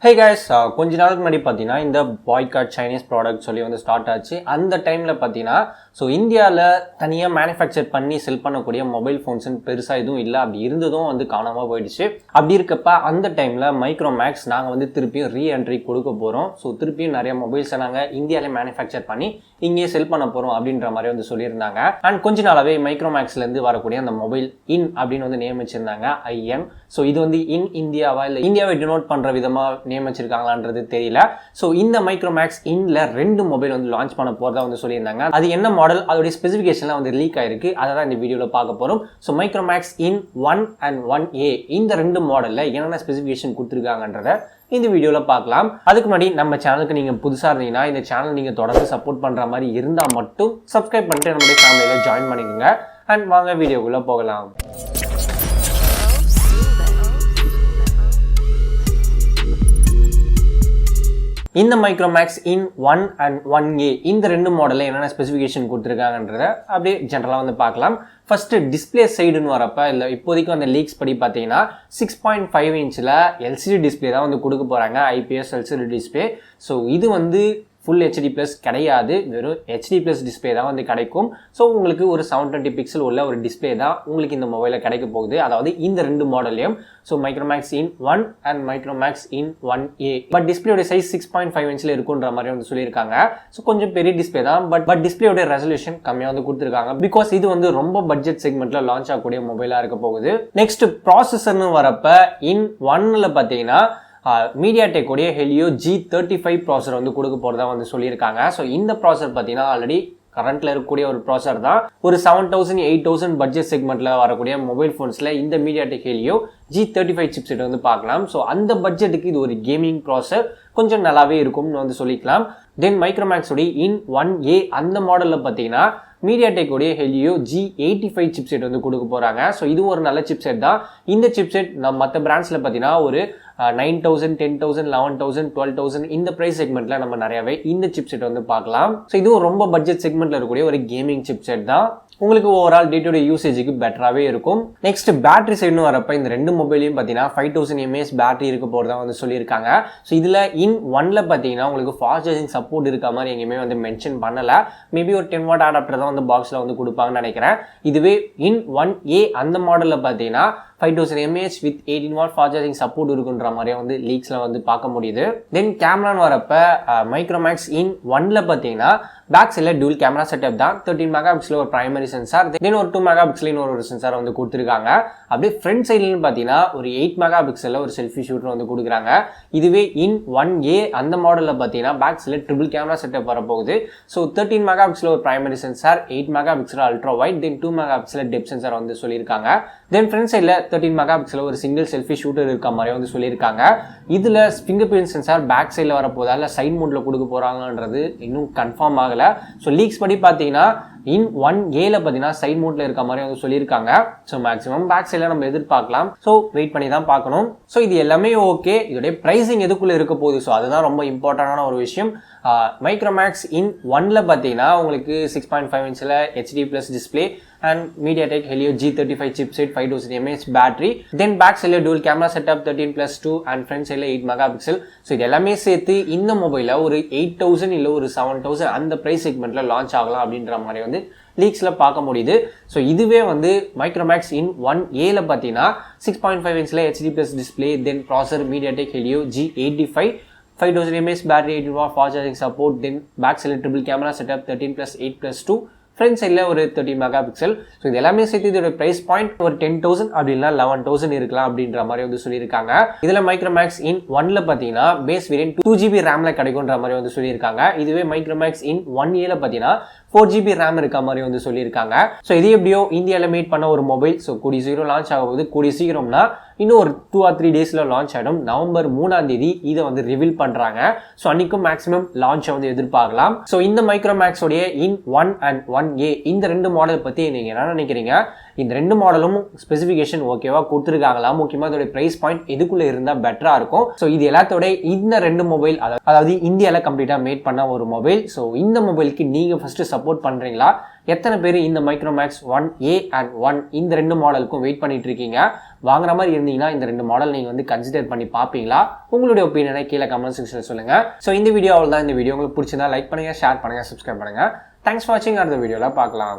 Hey guys, கொஞ்ச நாளுக்கு முன்னாடி பார்த்தீங்கன்னா இந்த பாய்காட் சைனீஸ் ப்ராடக்ட் சொல்லி வந்து ஸ்டார்ட் ஆச்சு. அந்த டைமில் பார்த்தீங்கன்னா இந்தியாவில் தனியாக மேனுஃபேக்சர் பண்ணி செல் பண்ணக்கூடிய மொபைல் ஃபோன்ஸ்ன்னு பெருசாக எதுவும் இல்லை. அப்படி இருந்ததும் வந்து காணாமல் போயிடுச்சு. அப்படி இருக்கப்ப அந்த டைமில் மைக்ரோமேக்ஸ் நாங்கள் வந்து திருப்பியும் ரீஎன்ட்ரி கொடுக்க போகிறோம். திருப்பியும் நிறைய மொபைல்ஸை நாங்கள் இந்தியாவிலே மேனுஃபேக்சர் பண்ணி இங்கேயே செல் பண்ண போகிறோம் அப்படின்ற மாதிரி வந்து சொல்லியிருந்தாங்க. அண்ட் கொஞ்ச நாளாகவே மைக்ரோமேக்ஸ்லேருந்து வரக்கூடிய அந்த மொபைல் இன் அப்படின்னு வந்து நியமிச்சிருந்தாங்க, IN. இது வந்து இன் இந்தியாவா இல்லை இந்தியாவை டினோட் பண்ணுற விதமாக நியமிச்சிருக்காங்களான்றது தெரியல. இந்த மைக்ரோமேக்ஸ் இன்ல 2 மொபைல் வந்து லான்ச் பண்ண போறதா வந்து சொல்லியிருந்தாங்க. அது என்ன மாடல், அதோட ஸ்பெசிஃபிகேஷன்லாம் வந்து லீக் ஆயிருக்கு. அதை தான் இந்த வீடியோல பார்க்க போறோம். மைக்ரோமேக்ஸ் இன் 1 and 1A இந்த 2 மாடல்ல என்னென்ன ஸ்பெசிஃபிகேஷன் கொடுத்துருக்காங்கன்றத இந்த வீடியோல பார்க்கலாம். அதுக்கு முன்னாடி நம்ம சேனலுக்கு நீங்க புதுசா இருந்தீங்கன்னா இந்த சேனல் நீங்க தொடர்ந்து சப்போர்ட் பண்ற மாதிரி இருந்தா மட்டும் சப்ஸ்கிரைப் பண்ணிட்டு நம்மளுடைய ஃபேமிலியில ஜாயின் பண்ணிக்கோங்க. அண்ட் வாங்க வீடியோக்குள்ள போகலாம். இந்த மைக்ரோமேக்ஸ் இன் 1 and 1A இந்த 2 மாடலில் என்னென்ன ஸ்பெசிஃபிகேஷன் கொடுத்துருக்காங்கன்றத அப்படியே ஜென்ரலாக வந்து பார்க்கலாம். ஃபர்ஸ்ட் டிஸ்பிளே சைடுன்னு வரப்போ இல்லை இப்போதைக்கு அந்த லீக்ஸ் படி பார்த்தீங்கன்னா 6.5 இன்ச்சில் LCD டிஸ்பிளே தான் வந்து கொடுக்க போகிறாங்க, IPS LCD டிஸ்பிளே. இது வந்து ஃபுல் HD ப்ளஸ் கிடையாது, வெறும் HD ப்ளஸ் டிஸ்பிளே தான் வந்து கிடைக்கும். உங்களுக்கு ஒரு 720 பிக்சல் உள்ள ஒரு டிஸ்பிளே தான் உங்களுக்கு இந்த மொபைலில் கிடைக்க போகுது, அதாவது இந்த 2 மாடல்லையும். Micromax in 1 and Micromax in 1A. But டிஸ்பிளேயோட சைஸ் 6.5 இன்ச்சில் இருக்குன்ற மாதிரி வந்து சொல்லியிருக்காங்க. கொஞ்சம் பெரிய டிஸ்பிளே தான், பட் டிஸ்பிளேயோட ரெசல்யூஷன் கம்மியாக வந்து கொடுத்துருக்காங்க. பிகாஸ் இது வந்து ரொம்ப பட்ஜெட் செக்மெண்ட்ல லான்ச் ஆகக்கூடிய மொபைலாக இருக்க போகுது. நெக்ஸ்ட் ப்ராசஸர்னு வரப்ப இன் 1ல பார்த்தீங்கன்னா மீடியாடெக் உடைய Helio G35 ப்ராசர் வந்து கொடுக்க போறதா வந்து சொல்லியிருக்காங்க. இந்த ப்ராசர் பார்த்தீங்கன்னா ஆல்ரெடி கரண்ட்ல இருக்கக்கூடிய ஒரு ப்ராசர் தான். ஒரு 7000 8000 பட்ஜெட் செக்மெண்ட்ல வரக்கூடிய மொபைல் போன்ஸ்ல இந்த மீடியாடெக் Helio G35 சிப்செட் வந்து பார்க்கலாம். அந்த பட்ஜெட்டுக்கு இது ஒரு கேமிங் ப்ராசர், கொஞ்சம் நல்லாவே இருக்கும்னு வந்து சொல்லிக்கலாம். தென் மைக்ரோமேக்ஸ் உடைய இன் 1A அந்த மாடல்ல பார்த்தீங்கன்னா மீடியாடெக் உடைய Helio G85 சிப்செட் வந்து கொடுக்க போறாங்க. இதுவும் ஒரு நல்ல சிப்செட் தான். இந்த சிப்செட் நம்ம மற்ற பிராண்ட்ஸ்ல பார்த்தீங்கன்னா ஒரு 9000 10000 11000 12000 இந்த பிரைஸ் செக்மெண்ட்ல நம்ம நிறையவே இந்த சிப்செட் வந்து பார்க்கலாம். இதுவும் ரொம்ப பட்ஜெட் செக்மெண்ட்ல இருக்கக்கூடிய ஒரு கேமிங் சிப்செட் தான். உங்களுக்கு ஓவரால் டே டு டே யூசேஜுக்கு பெட்டராகவே இருக்கும். நெக்ஸ்ட் பேட்டரி சைடுன்னு வரப்ப இந்த 2 மொபைலையும் பார்த்தீங்கன்னா 5000 mAh பேட்டரி இருக்க போகிறதா வந்து சொல்லியிருக்காங்க. இதில் இன் 1ல பார்த்தீங்கன்னா உங்களுக்கு ஃபாஸ்ட் சார்ஜிங் சப்போர்ட் இருக்க மாதிரி எங்கேயுமே வந்து மென்ஷன் பண்ணலை. மேபி ஒரு 10 வாட் அடாப்டர் தான் வந்து பாக்ஸில் வந்து கொடுப்பாங்கன்னு நினைக்கிறேன். இதுவே இன் 1A அந்த மாடலில் பார்த்தீங்கன்னா 5000 mAh with 18 watt fast charging support இருக்குன்ற மாதிரியே வந்து லீக்ஸ்ல வந்து பார்க்க முடியுது. தென் கேமரான்னு வரப்ப மைக்ரோமேக்ஸ் இன் 1ல பார்த்தீங்கன்னா பேக் சைடில் டூல் கேமரா செட்டப் தான். 13 மெகா பிக்சல் ஒரு பிரைமரி சென்சார், தென் ஒரு 2 மெகா பிக்சல் ஒரு சென்சார் வந்து கொடுத்துருக்காங்க. அப்படியே ஃப்ரண்ட் சைட்லன்னு பார்த்தீங்கன்னா ஒரு 8 மெகா பிக்சலில் ஒரு செல்ஃபி ஷூட்டர் வந்து கொடுக்குறாங்க. இதுவே இன் 1A அந்த மாடலில் பார்த்தீங்கன்னா பேக் சைடில் ட்ரிபிள் கேமரா செட்டப் வரப்போகுது. 13 மெகா பிக்சல் ஒரு primary sensor, 8 mega pixel ultra wide, then 2 mega pixel depth sensor வந்து சொல்லியிருக்காங்க. தென் ஃப்ரண்ட் சைடில் 13 மெகா பிக்சல் ஒரு சிங்கிள் செல்ஃபி ஷூட்டர் இருக்க மாதிரி வந்து சொல்லியிருக்காங்க. இதில் ஃபிங்கர் பிரிண்ட் சென்சார் பேக் சைடில் வரப்போதா இல்லை சைட் மோட்ல கொடுக்க போகிறாங்கன்றது இன்னும் கன்ஃபார்ம் ஆகலை. லீக்ஸ் படி பார்த்தீங்கன்னா இன் 1Aல பார்த்தீங்கன்னா சைட் மோட்ல இருக்க மாதிரி வந்து சொல்லியிருக்காங்க. மேக்ஸிமம் பேக் சைடில் நம்ம எதிர்பார்க்கலாம். வெயிட் பண்ணி தான் பார்க்கணும். இது எல்லாமே ஓகே. இதோடைய பிரைசிங் எதுக்குள்ள இருக்க போகுது, அதுதான் ரொம்ப இம்பார்ட்டன்டான ஒரு விஷயம். மைக்ரோமேக்ஸ் இன் 1ல பார்த்தீங்கன்னா உங்களுக்கு 6.5 இன்ச்சில் HD plus display and MediaTek Helio G35 chipset, 5000 mAh battery, then back சைடில் dual camera setup 13+2 and front சைடில் 8 மெகா பிக்சல். இது எல்லாமே சேர்த்து இந்த மொபைலில் ஒரு 8000 இல்லை ஒரு 7000 அந்த ப்ரைஸ் செக்மெண்ட்டில் லான்ச் ஆகலாம் அப்படின்ற மாதிரி வந்து லீக்ஸில் பார்க்க முடியுது. இதுவே வந்து மைக்ரோமேக்ஸ் இன் 1Aல பார்த்தீங்கன்னா 6.5 இன்ச்சில் HD plus display, then processor MediaTek Helio G85, 5000 mAh battery, 18 watt fast charging support, then back சைடில் ட்ரிபிள் கேமரா செட்டப் 13+8+2, ஃப்ரண்ட் சைடில் ஒரு 13 மெகா பிக்சல். இது எல்லாமே சேர்த்து இதோட பிரைஸ் பாயிண்ட் ஒரு 10,000 அப்படி இல்லை 11,000 இருக்கலாம் அப்படின்ற மாதிரி வந்து சொல்லியிருக்காங்க. இதில் மைக்ரோமேக்ஸ் இன் 1ல பார்த்தீங்கன்னா பேஸ் வேரியன்ட் 2GB ரேம்ல கிடைக்கும்ன்ற மாதிரி வந்து சொல்லியிருக்காங்க. இதுவே மைக்ரோமேக்ஸ் இன் 1Aல பார்த்தீங்கன்னா 4GB ரேம் இருக்க மாதிரி வந்து சொல்லியிருக்காங்க. இது எப்படியோ இந்தியாவில் மேட் பண்ண ஒரு மொபைல் கூடிய சீக்கிரம் லான்ச் ஆகும்போது, கூடிய சீக்கிரம்னா இன்னும் ஒரு 2 or 3 டேஸில் லான்ச் ஆகிடும். நவம்பர் 3ஆம் தேதி இதை வந்து ரிவீல் பண்ணுறாங்க. அன்னைக்கும் மேக்ஸிமம் லான்ச்சை வந்து எதிர்பார்க்கலாம். இந்த மைக்ரோமேக்ஸ் உடைய இன் 1 and 1A இந்த 2 மாடல் பற்றி நீங்கள் என்ன நினைக்கிறீங்க? இந்த 2 மாடலும் ஸ்பெசிஃபிகேஷன் ஓகேவா கொடுத்துருக்காங்களா? முக்கியமாக இதோட பிரைஸ் பாயிண்ட் எதுக்குள்ளே இருந்தால் பெட்டராக இருக்கும். இது எல்லாத்தோட இந்த 2 மொபைல் அதாவது இந்தியாவில் கம்ப்ளீட்டாக மேட் பண்ண ஒரு மொபைல். இந்த மொபைலுக்கு நீங்கள் ஃபர்ஸ்ட் சப்போர்ட் பண்ணுறீங்களா எத்தனை பேர் இந்த மைக்ரோமேக்ஸ் 1A and 1 இந்த ரெண்டு மாடலுக்கும் வெயிட் பண்ணிட்டு இருக்கீங்க? வாங்குற மாதிரி இருந்தீங்கன்னா இந்த ரெண்டு மாடல் நீங்கள் வந்து கன்சிடர் பண்ணி பார்ப்பீங்களா? உங்களுடைய ஒப்பீனியனை கீழே கமெண்ட் செக்ஷனில் சொல்லுங்கள். ஸோ இந்த வீடியோ அவ்வளோதான். இந்த வீடியோ உங்களுக்கு பிடிச்சிருந்தா லைக் பண்ணுங்கள், ஷேர் பண்ணுங்கள், சப்ஸ்கிரைப் பண்ணுங்கள். தேங்க்ஸ் ஃபார் வாட்சிங். அடுத்த வீடியோவில் பார்க்கலாம்.